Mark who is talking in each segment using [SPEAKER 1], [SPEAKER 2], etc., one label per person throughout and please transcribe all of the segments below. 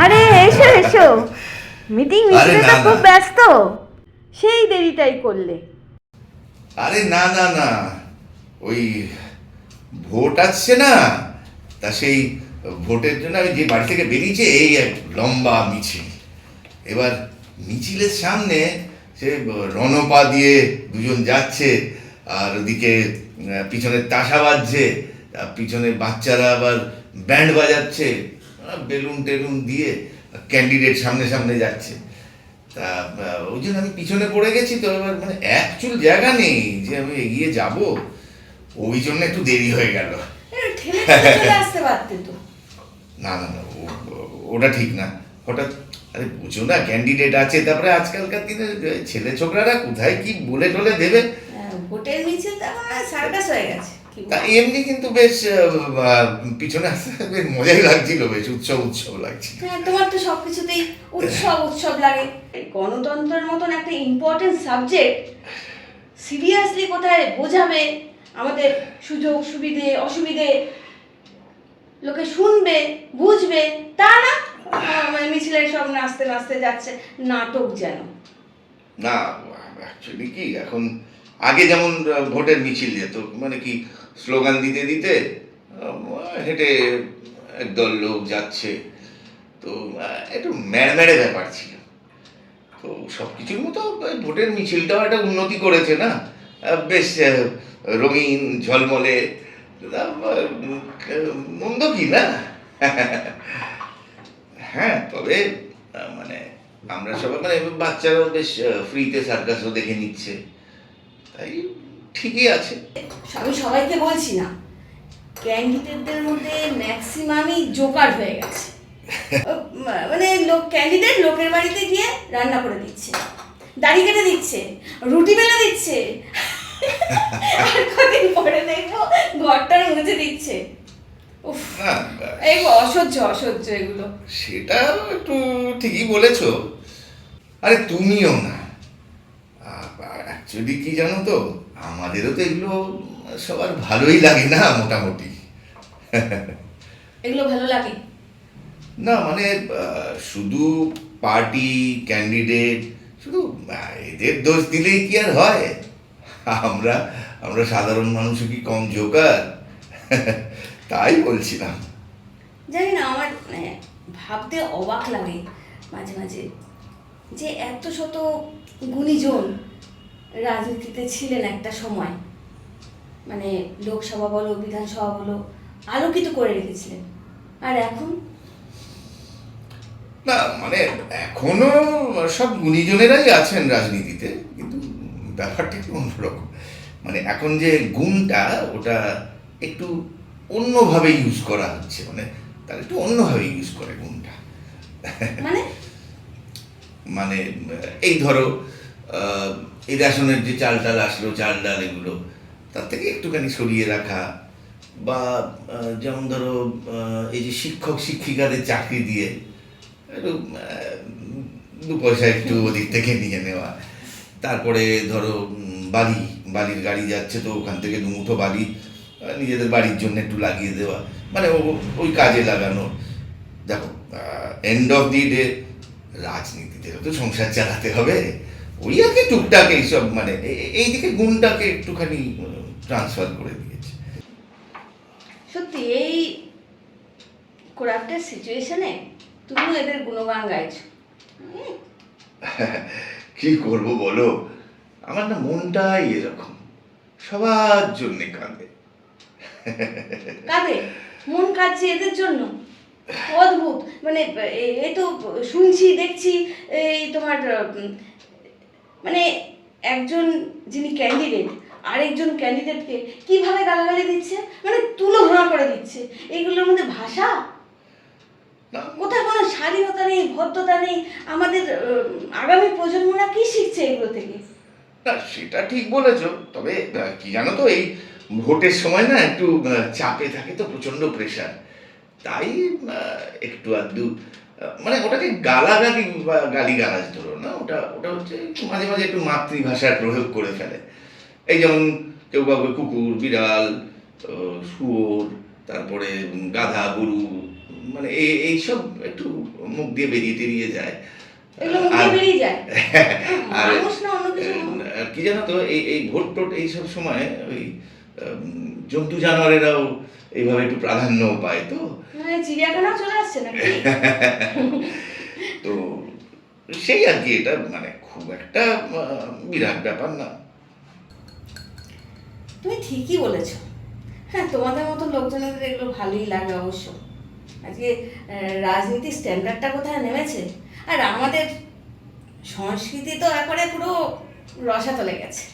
[SPEAKER 1] আরে এসো এসো, মিটিং মিছিলে তো খুব ব্যস্ত, সেই দেরিটাই করলে।
[SPEAKER 2] আরে না না না, ওই ভোট আসছে না, তা সেই ভোটের জন্য আমি যে বাড়ি থেকে বেরিয়েছে এই এক লম্বা মিছিল। এবার মিছিলের সামনে সে রণপা দিয়ে দুজন যাচ্ছে, আর ওদিকে পিছনে তাসা বাজছে, আর পিছনে বাচ্চারা আবার ব্যান্ড বাজাচ্ছে, বেলুন টেলুন দিয়ে ক্যান্ডিডেট সামনে সামনে যাচ্ছে। তা ওই জন্য আমি পিছনে পড়ে গেছি, তো এবার মানে এক চুল জায়গা নেই যে আমি এগিয়ে যাব, ওই জন্য একটু দেরি হয়ে গেল। না না না, ওটা ঠিক না। হঠাৎ আরে বুঝো না, ক্যান্ডিডেট আছে, তারপরে আজকালকার দিনে ছেলে ছোকরারা কোথায় কি বলে টলে দেবে।
[SPEAKER 1] ভোটের মিছিল সার্কাস হয়ে গেছে।
[SPEAKER 2] তা এমনি কিন্তু বেশ পিছনে আসতে বেশ মজাই লাগছিল, বেশ উৎসব উৎসব লাগছিল।
[SPEAKER 1] হ্যাঁ, তোমার তো সবকিছুতেই উৎসব উৎসব লাগে। গণতন্ত্রের মতন একটা ইম্পর্টেন্ট সাবজেক্ট সিরিয়াসলি কোথায় বোঝাবে, আমাদের সুযোগ সুবিধে অসুবিধে লোকে শুনবে বুঝবে, তা না মিছিলের সব নাচতে নাচতে যাচ্ছে, নাটক যেন।
[SPEAKER 2] না অ্যাকচুয়ালি কি, এখন আগে যেমন ভোটের মিছিল যেত, মানে কি স্লোগান দিতে দিতে হেঁটে একদল লোক যাচ্ছে, তো একটু ম্যাড়ম্যাড়ে ব্যাপার ছিল। তো সব কিছুর মতো ভোটের মিছিলটাও একটা উন্নতি করেছে না, বেশ রঙিন ঝলমলে, মন্দ কি না। হ্যাঁ, তবে মানে আমরা সবাই মানে বাচ্চারাও বেশ ফ্রিতে সার্কাসও দেখে নিচ্ছে, তাই ঠিকই আছে।
[SPEAKER 1] আমি সবাইকে বলছি না, ক্যান্ডিডেটদের মধ্যে ম্যাক্সিমামই জোকার হয়ে গেছে। মানে ক্যান্ডিডেট লোকের বাড়িতে গিয়ে রান্না করে দিচ্ছে, দাড়ি কেটে দিচ্ছে, রুটি বেলে দিচ্ছে, আর কদিন পরে দেখবো ঘরটার মুছে দিচ্ছে। উফ, এগুলো অসহ্য অসহ্য এগুলো।
[SPEAKER 2] সেটা একটু ঠিকই বলেছো। আরে তুমিও না, অ্যাকচুয়ালি কি জানো তো, আমাদেরও তো এগুলো সবার ভালোই লাগে না মোটামুটি।
[SPEAKER 1] এগুলো ভালো লাগে
[SPEAKER 2] না মানে শুধু পার্টি ক্যান্ডিডেট শুধু এদের দোষ দিলেই কি আর হয়? আমরা আমরা সাধারণ মানুষও কি কম জোকার? তাই বলছিলাম।
[SPEAKER 1] জানি না, আমার ভাবতে অবাক লাগে মাঝে মাঝে যে এত শত গুণীজন রাজনীতিতে ছিলেন একটা সময়, মানে লোকসভা বলো বিধানসভা বলো আলোকিত করে রেখেছিলেন, আর এখন
[SPEAKER 2] না মানে এখনো সব গুণীজনেরাই আছেন রাজনীতিতে, কিন্তু ব্যাপারটা একটু অন্যরকম। মানে এখন যে গুণটা ওটা একটু অন্যভাবে ইউজ করা হচ্ছে, মানে তার একটু অন্যভাবে ইউজ করে গুণটা।
[SPEAKER 1] মানে
[SPEAKER 2] মানে এই ধরো এই রেশনের যে চাল টাল আসলো, চাল ডাল এগুলো তার থেকে একটুখানি সরিয়ে রাখা, বা যেমন ধরো এই যে শিক্ষক শিক্ষিকাদের চাকরি দিয়ে একটু দু পয়সা একটু ওদিক থেকে নিয়ে নেওয়া। তারপরে ধরো বালির গাড়ি যাচ্ছে, তো ওখান থেকে দুমুঠো বালি নিজেদের বাড়ির জন্য একটু লাগিয়ে দেওয়া, মানে ওই কাজে লাগানো। দেখো এন্ড অফ দি ডে রাজনীতিতে তো সংসার চালাতে হবে, ওই আগে টুকটাক এইসব মানে এইদিকে গুণটাকে একটুখানি ট্রান্সফার করে দিয়েছে।
[SPEAKER 1] সত্যি এই করাপ্টের সিচুয়েশনে তুমিও এদের গুণগান গাইছো।
[SPEAKER 2] কি করব বলো, আমার না মনটাই এরকম, সবার জন্যে কাঁদে।
[SPEAKER 1] কাঁদে? মন কাঁদছে এদের জন্য? অদ্ভুত, মানে এ তো শুনছি দেখছি এই তোমার মানে একজন যিনি ক্যান্ডিডেট আরেকজন ক্যান্ডিডেটকে কিভাবে গালাগালি দিচ্ছে, মানে তুলোধনা করে দিচ্ছে। এইগুলোর মধ্যে ভাষা কোথায়, কোনো স্বাধীনতা নেই, ভদ্রতা নেই। আমাদের আগামী প্রজন্মরা কি শিখছে এগুলো থেকে?
[SPEAKER 2] না সেটা ঠিক বলেছো, তবে কি জানো তো, এই ভোটের সময় না একটু চাপে থাকে তো, প্রচন্ড প্রেশার, তাই একটু আধটু মানে ওটাকে গালাগালি বা গালিগালাজ ধরো না, ওটা ওটা হচ্ছে মাঝে মাঝে একটু মাতৃভাষার প্রয়োগ করে ফেলে। এই যেমন কেউ কাউকে কুকুর বিড়াল শুয়োর, তারপরে গাধা গরু, মানে এইসব একটু মুখ দিয়ে বেরিয়ে যায়।
[SPEAKER 1] এগুলো মুখ দিয়ে
[SPEAKER 2] আর
[SPEAKER 1] বেরিয়ে যায়
[SPEAKER 2] আর
[SPEAKER 1] মানুষ না অন্য কিছু?
[SPEAKER 2] আর কি জানো তো, এই ভোট টোট এইসব সময় ওই জন্তু জানোয়ারেরাও এইভাবে একটু প্রাধান্য পায় তো।
[SPEAKER 1] মানে চিড়িয়াখানাও চলে আসছে নাকি?
[SPEAKER 2] তো সেই আর কি, এটা মানে খুব একটা বিরাট ব্যাপার না।
[SPEAKER 1] তুমি ঠিকই বলেছো। হ্যাঁ, তোমাদের মতো লোকজনের এগুলো ভালোই লাগে অবশ্য। আজকে রাজনীতির স্ট্যান্ডার্ডটা কোথায় নেমেছে। আর আমাদের সংস্কৃতি তো একবারে পুরো রসাতলে গেছে,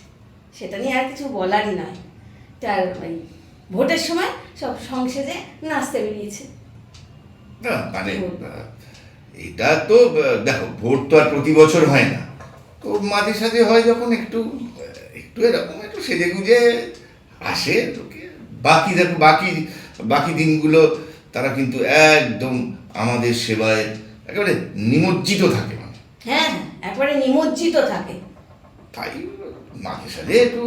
[SPEAKER 1] সেটা নিয়ে আর কিছু বলারই নয়। তার ওই ভোটের সময় সব সংসদে নাচতে বেরিয়েছে।
[SPEAKER 2] না মানে এটা তো দেখো, ভোট তো আর প্রতি বছর হয় না, তো মাঝে সাঝে হয় যখন একটু একটু এরকম একটু সেজে গুজে আসে লোকে। বাকি দেখো, বাকি দিনগুলো তারা কিন্তু একদম আমাদের সেবায় একেবারে নিমজ্জিত থাকে, মানে
[SPEAKER 1] হ্যাঁ, একবারে নিমজ্জিত থাকে।
[SPEAKER 2] তাই মাঝে সাঝে একটু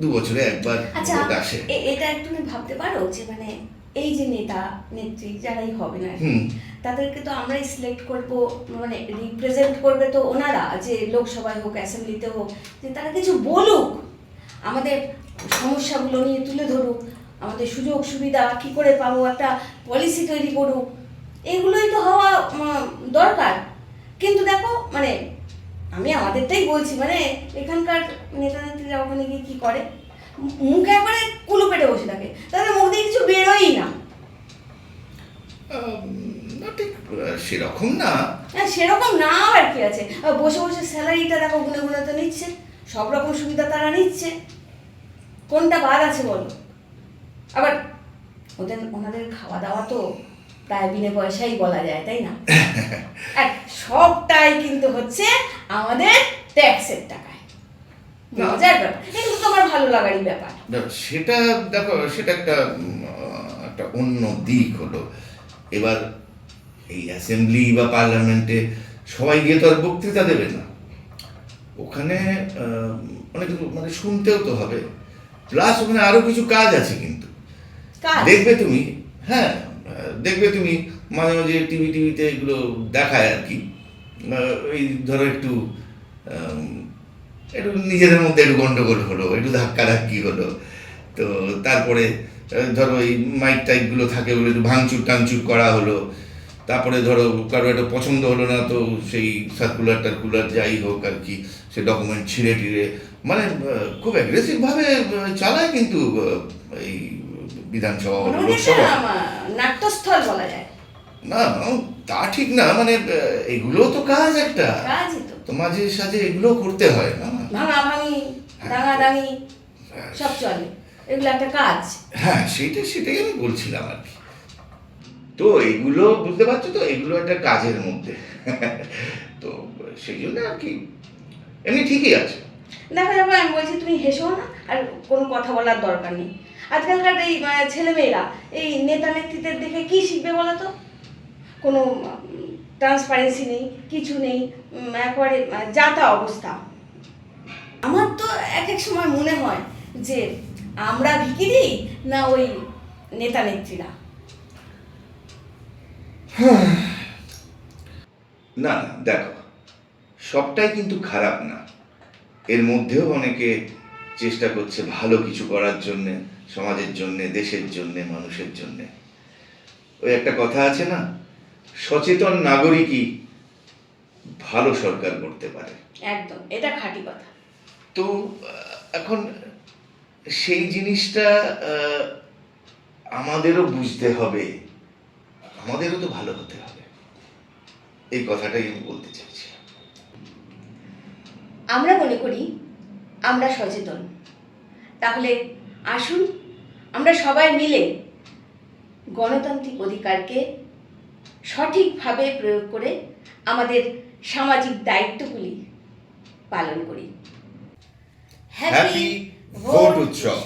[SPEAKER 2] 2 বছরে একবার
[SPEAKER 1] আচ্ছা,
[SPEAKER 2] ভোট আসে।
[SPEAKER 1] এটা একটু ভাবতে পারো যে মানে এই যে নেতা নেত্রী যারাই হবে না,
[SPEAKER 2] হুম।
[SPEAKER 1] তাদেরকে তো আমরাই সিলেক্ট করব, মানে রিপ্রেজেন্ট করবে তো ওনারা, যে লোকসভায় হোক অ্যাসেম্বলিতে হোক, যে তারা কিছু বলুক, আমাদের সমস্যাগুলো নিয়ে তুলে ধরুক, আমাদের সুযোগ সুবিধা কী করে পাবো, একটা পলিসি তৈরি করুক। এগুলোই তো হওয়া দরকার। কিন্তু দেখো, মানে আমি আমাদেরটাই বলছি, মানে এখানকার নেতা নেত্রীরা ওখানে গিয়ে কী করে, মুখে একবারে কুলু পেটে বসে থাকে, তাদের মুখ দিয়ে কিছু বেরোয়ই না।
[SPEAKER 2] না ঠিক সেরকম না।
[SPEAKER 1] হ্যাঁ, সেরকম না আর কি আছে, বসে বসে স্যালারিটা দেখো গুনে গুনে তো নিচ্ছে, সব রকম সুবিধা তারা নিচ্ছে, কোনটা বাদ আছে বলো? আবার ওনাদের খাওয়া দাওয়া তো প্রায় বিনে পয়সাই বলা যায়, তাই না? আর সবটাই কিন্তু হচ্ছে আমাদের ট্যাক্সের টাকায়। মজার ব্যাপার, কিন্তু তোমার ভালো লাগারই ব্যাপার।
[SPEAKER 2] সেটা দেখো, সেটা একটা একটা অন্য দিক হলো। এবার এই অ্যাসেম্বলি বা পার্লামেন্টে সবাই গিয়ে তো আর বক্তৃতা দেবে না, ওখানে অনেক মানে শুনতেও তো হবে, প্লাস ওখানে আরো কিছু কাজ আছে কিন্তু। দেখবে তুমি, হ্যাঁ দেখবে তুমি মাঝে মাঝে টিভিতে এগুলো দেখায় আর কি, ওই ধরো একটু একটু নিজেদের মধ্যে একটু গন্ডগোল হলো, একটু ধাক্কি হলো, তো তারপরে ধরো এই মাইক টাইকগুলো থাকে, ওগুলো একটু ভাঙচুর টাংচুর করা হলো, তারপরে ধরো কারো একটা পছন্দ হলো না, তো সেই সার্কুলার যাই হোক আর কি, সে ডকুমেন্ট ছিঁড়ে টিড়ে, মানে খুব অ্যাগ্রেসিভভাবে চালায় কিন্তু এই বিধানসভা হলো, লোকসভা।
[SPEAKER 1] নাট্যস্থল বলা যায়
[SPEAKER 2] না তা ঠিক না, মানে এগুলো তো কাজ একটা,
[SPEAKER 1] কাজই
[SPEAKER 2] তো মাঝে সাঝে এগুলো করতে হয় না,
[SPEAKER 1] ভাঙাভাঙি দাঙাদাঙি সব চলে, এগুলো একটা কাজ।
[SPEAKER 2] হ্যাঁ সেটাই আমি বলছিলাম আর কি। তো এগুলো বুঝতে পারছো তো, এগুলো একটা কাজের মধ্যে, তো সেই জন্য আর কি এমনি ঠিকই আছে।
[SPEAKER 1] দেখো দেখো, আমি বলছি তুমি হেসো না, আর কোনো কথা বলার দরকার নেই। আজকালকার এই ছেলেমেয়েরা এই নেতা নেত্রীদের দেখে কি শিখবে বলো তো? কোনো ট্রান্সপারেন্সি নেই, কিছু নেই, একবারে যাতা অবস্থা। আমার তো এক এক সময় মনে হয় যে আমরা ভিখিরি না ওই নেতা নেত্রীরা।
[SPEAKER 2] না দেখো, সবটাই কিন্তু খারাপ না, এর মধ্যেও অনেকে চেষ্টা করছে ভালো কিছু করার জন্যে, সমাজের জন্যে, দেশের জন্যে, মানুষের জন্যে। ওই একটা কথা আছে না, সচেতন নাগরিকই ভালো সরকার করতে পারে।
[SPEAKER 1] একদম, এটা খাঁটি কথা।
[SPEAKER 2] তো এখন সেই জিনিসটা আমাদেরও বুঝতে হবে, আমাদেরও তো ভালো হতে হবে, এই কথাটাই আমি বলতে চাইছি।
[SPEAKER 1] আমরা মনে করি আমরা সচেতন, তাহলে আসুন আমরা সবাই মিলে গণতান্ত্রিক অধিকারকে সঠিকভাবে প্রয়োগ করে আমাদের সামাজিক দায়িত্বগুলি পালন করি।
[SPEAKER 2] হ্যাপি ভোট উৎসব।